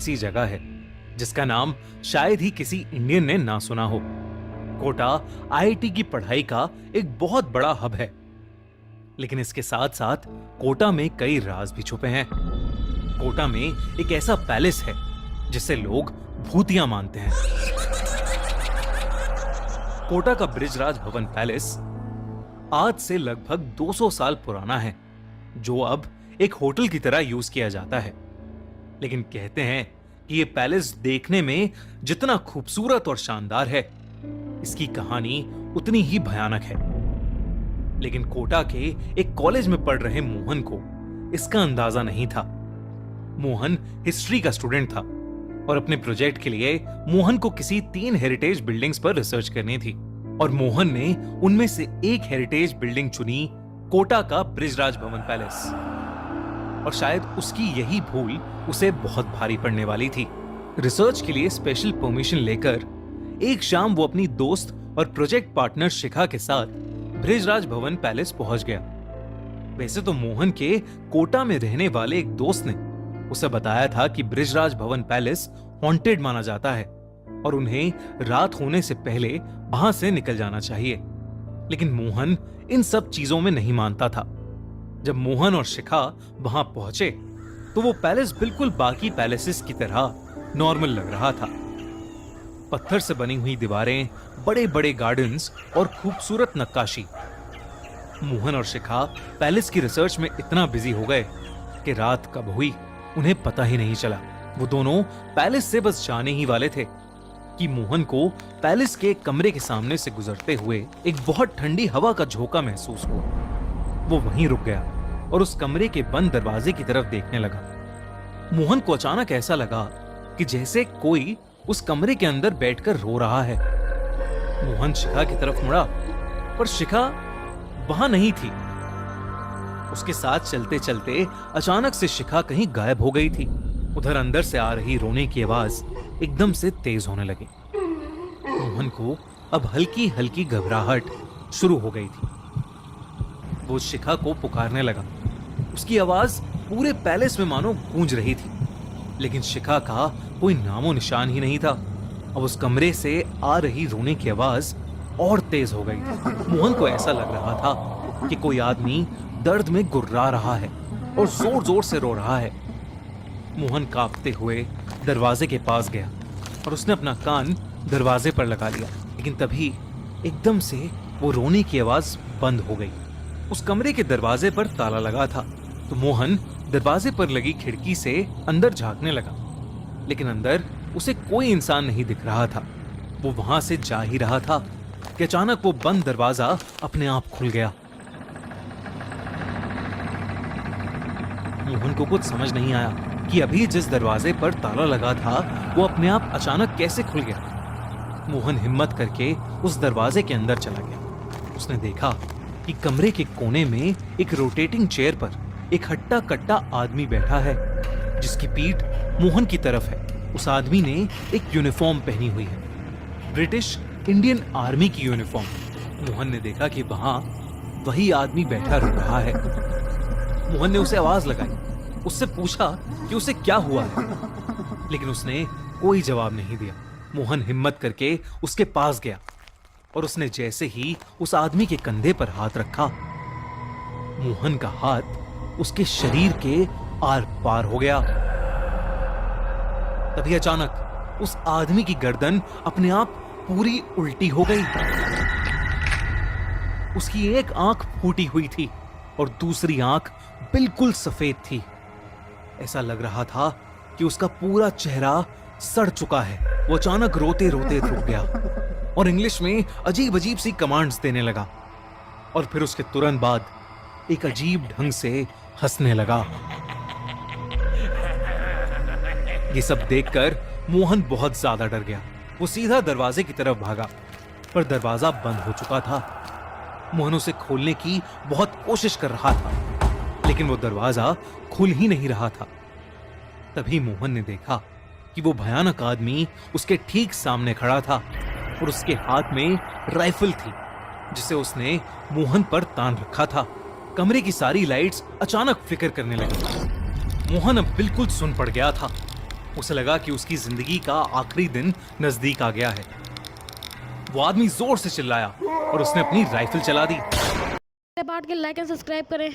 ऐसी जगह है जिसका नाम शायद ही किसी इंडियन ने ना सुना हो। कोटा आईआईटी की पढ़ाई का एक बहुत बड़ा हब है, लेकिन इसके साथ साथ कोटा में कई राज भी छुपे हैं। कोटा में एक ऐसा पैलेस है जिसे लोग भूतिया मानते हैं। कोटा का बृजराज भवन पैलेस आज से लगभग 200 साल पुराना है, जो अब एक होटल की तरह यूज किया जाता है। लेकिन कहते हैं कि यह पैलेस देखने में जितना खूबसूरत और शानदार है, इसकी कहानी उतनी ही भयानक है। लेकिन कोटा के एक कॉलेज में पढ़ रहे मोहन को इसका अंदाजा नहीं था। मोहन हिस्ट्री का स्टूडेंट था और अपने प्रोजेक्ट के लिए मोहन को किसी 3 हेरिटेज बिल्डिंग्स पर रिसर्च करनी थी, और मोहन ने उनमें से एक हेरिटेज बिल्डिंग चुनी, कोटा का बृजराज भवन पैलेस। और शायद उसकी यही भूल उसे बहुत भारी पड़ने वाली थी। रिसर्च के लिए स्पेशल परमिशन लेकर एक शाम वो अपनी दोस्त और प्रोजेक्ट पार्टनर शिखा के साथ बृजराज भवन पैलेस पहुंच गया। वैसे तो मोहन के कोटा में रहने वाले एक दोस्त ने उसे बताया था कि बृजराज भवन पैलेस हॉन्टेड माना जाता है और उन्हें रात होने से पहले वहां से निकल जाना चाहिए। लेकिन मोहन इन सब चीजों में नहीं मानता था। जब मोहन और शिखा वहां पहुंचे तो वो पैलेस बिल्कुल बाकी पैलेसेस की तरह नॉर्मल लग रहा था। पत्थर से बनी हुई दीवारें, बड़े बड़े गार्डन्स और खूबसूरत नक्काशी। मोहन और शिखा पैलेस की रिसर्च में इतना बिजी हो गए कि रात कब हुई उन्हें पता ही नहीं चला। वो दोनों पैलेस से बस जाने ही वाले थे कि मोहन को पैलेस के कमरे के सामने से गुजरते हुए एक बहुत ठंडी हवा का झोंका महसूस हुआ। वो वहीं रुक गया और उस कमरे के बंद दरवाजे की तरफ देखने लगा। मोहन को अचानक ऐसा लगा कि जैसे कोई उस कमरे के अंदर बैठकर रो रहा है। मोहन शिखा की तरफ मुड़ा, पर शिखा वहां नहीं थी। उसके साथ चलते चलते अचानक से शिखा कहीं गायब हो गई थी। उधर अंदर से आ रही रोने की आवाज एकदम से तेज होने लगी। मोहन को अब हल्की हल्की घबराहट शुरू हो गई थी। वो शिखा को पुकारने लगा। उसकी आवाज पूरे पैलेस में मानो गूंज रही थी, लेकिन शिखा का कोई नामो निशान ही नहीं था। अब उस कमरे से आ रही रोने की आवाज और तेज हो गई थी। मोहन को ऐसा लग रहा था कि कोई आदमी दर्द में गुर्रा रहा है और जोर जोर से रो रहा है। मोहन कांपते हुए दरवाजे के पास गया और उसने अपना कान दरवाजे पर लगा लिया। लेकिन तभी एकदम से वो रोने की आवाज बंद हो गई। उस कमरे के दरवाजे पर ताला लगा था, तो मोहन दरवाजे पर लगी खिड़की से अंदर झांकने लगा, लेकिन अंदर उसे कोई इंसान नहीं दिख रहा था। वो वहां से जा ही रहा था कि अचानक वो बंद दरवाजा अपने आप खुल गया। मोहन को कुछ समझ नहीं आया कि अभी जिस दरवाजे पर ताला लगा था वो अपने आप अचानक कैसे खुल गया। मोहन हिम्मत करके उस दरवाजे के अंदर चला गया। उसने देखा कि कमरे के कोने में एक रोटेटिंग चेयर पर एक हट्टा कट्टा आदमी बैठा है, जिसकी पीठ मोहन की तरफ है। उस आदमी ने एक यूनिफॉर्म पहनी हुई है, ब्रिटिश इंडियन आर्मी की यूनिफॉर्म। मोहन ने देखा कि वहां वही आदमी बैठा रो रहा है। मोहन ने उसे आवाज लगाई, उससे पूछा कि उसे क्या हुआ है, लेकिन उसने कोई जवाब नहीं दिया। मोहन हिम्मत करके उसके पास गया और उसने जैसे ही उस आदमी के कंधे पर हाथ रखा, मोहन का हाथ उसके शरीर के आर पार हो गया। तभी अचानक उस आदमी की गर्दन अपने आप पूरी उल्टी हो गई। उसकी एक आंख फूटी हुई थी और दूसरी आंख बिल्कुल सफेद थी। ऐसा लग रहा था कि उसका पूरा चेहरा सड़ चुका है। वो अचानक रोते रोते रुक गया और इंग्लिश में अजीब अजीब सी कमांड्स देने लगा, और फिर उसके तुरंत बाद एक अजीब ढंग से हंसने लगा। ये सब देखकर मोहन बहुत ज्यादा डर गया। वो सीधा दरवाजे की तरफ भागा, पर दरवाजा बंद हो चुका था। मोहन उसे खोलने की बहुत कोशिश कर रहा था, लेकिन वो दरवाजा खुल ही नहीं रहा था। तभी मोहन ने देखा कि वो भयानक आदमी उसके ठीक सामने खड़ा था और उसके हाथ में राइफल थी, जिसे उसने मोहन पर तान रखा था। कमरे की सारी लाइट्स अचानक फ्लिकर करने लगी। मोहन अब बिल्कुल सुन पड़ गया था। उसे लगा कि उसकी जिंदगी का आखिरी दिन नजदीक आ गया है। वो आदमी जोर से चिल्लाया और उसने अपनी राइफल चला दी। पार्ट के लाइक एंड सब्सक्राइब करें।